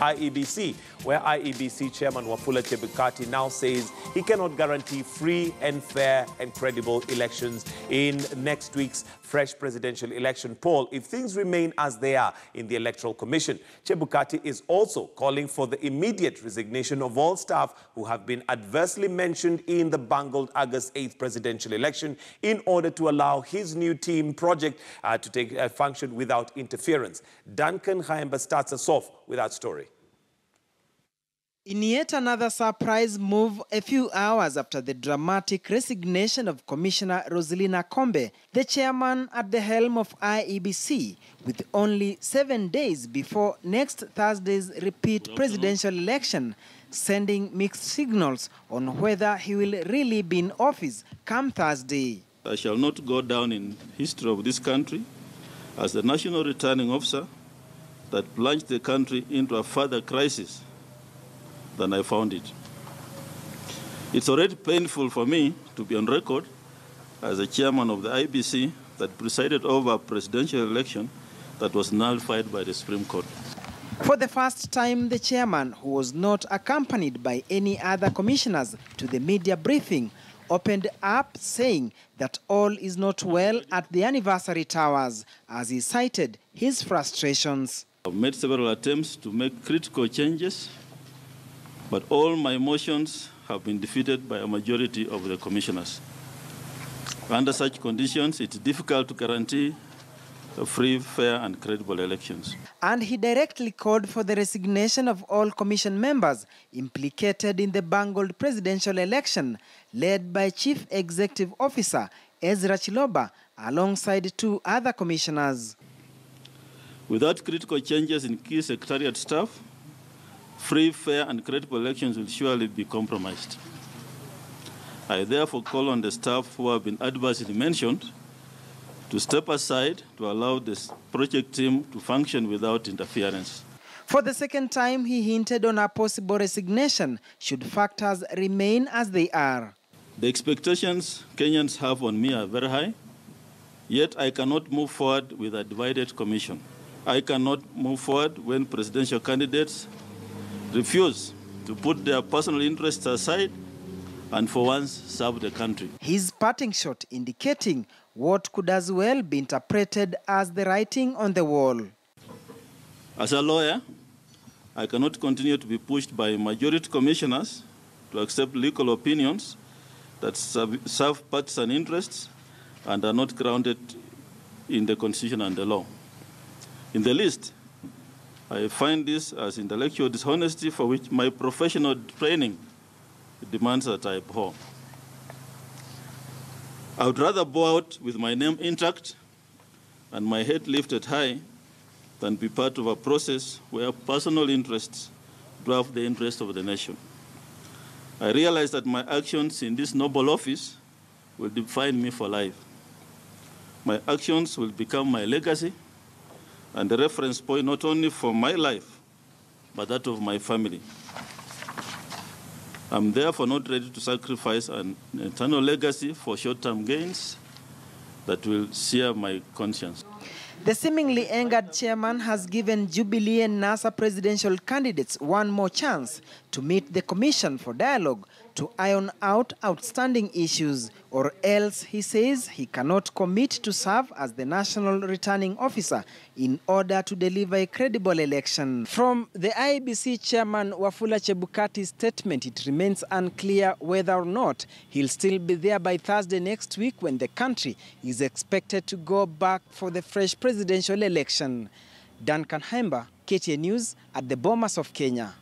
IEBC, where IEBC Chairman Wafula Chebukati now says he cannot guarantee free and fair and credible elections in next week's fresh presidential election poll if things remain as they are in the Electoral Commission. Chebukati is also calling for the immediate resignation of all staff who have been adversely mentioned in the bungled August 8th presidential election in order to allow his new team project to function without interference. Duncan Haemba starts us off with that story. In yet another surprise move, a few hours after the dramatic resignation of Commissioner Roselina Kombe, the chairman at the helm of IEBC, with only 7 days before next Thursday's repeat presidential election, sending mixed signals on whether he will really be in office come Thursday. I shall not go down in history of this country as the national returning officer that plunged the country into a further crisis than I found it. It's already painful for me to be on record as the chairman of the IEBC that presided over a presidential election that was nullified by the Supreme Court. For the first time, the chairman, who was not accompanied by any other commissioners to the media briefing, opened up saying that all is not well at the anniversary towers as he cited his frustrations. I've made several attempts to make critical changes, but all my motions have been defeated by a majority of the commissioners. Under such conditions, it's difficult to guarantee free, fair, and credible elections. And he directly called for the resignation of all commission members implicated in the bungled presidential election, led by Chief Executive Officer Ezra Chiloba, alongside 2 other commissioners. Without critical changes in key secretariat staff, free, fair, and credible elections will surely be compromised. I therefore call on the staff who have been adversely mentioned to step aside to allow this project team to function without interference. For the second time, he hinted on a possible resignation should factors remain as they are. The expectations Kenyans have on me are very high, yet I cannot move forward with a divided commission. I cannot move forward when presidential candidates refuse to put their personal interests aside and for once serve the country. His parting shot indicating what could as well be interpreted as the writing on the wall. As a lawyer, I cannot continue to be pushed by majority commissioners to accept legal opinions that serve partisan interests and are not grounded in the Constitution and the law. In the least, I find this as intellectual dishonesty for which my professional training demands that I abhor. I would rather bow out with my name intact and my head lifted high than be part of a process where personal interests dwarf the interest of the nation. I realize that my actions in this noble office will define me for life. My actions will become my legacy and the reference point not only for my life, but that of my family. I'm therefore not ready to sacrifice an eternal legacy for short-term gains that will sear my conscience. The seemingly angered chairman has given Jubilee and NASA presidential candidates one more chance to meet the commission for dialogue to iron out outstanding issues, or else he says he cannot commit to serve as the national returning officer in order to deliver a credible election. From the IEBC chairman Wafula Chebukati's statement, it remains unclear whether or not he'll still be there by Thursday next week when the country is expected to go back for the fresh presidential election. Duncan Haemba, KTN News at the Bomas of Kenya.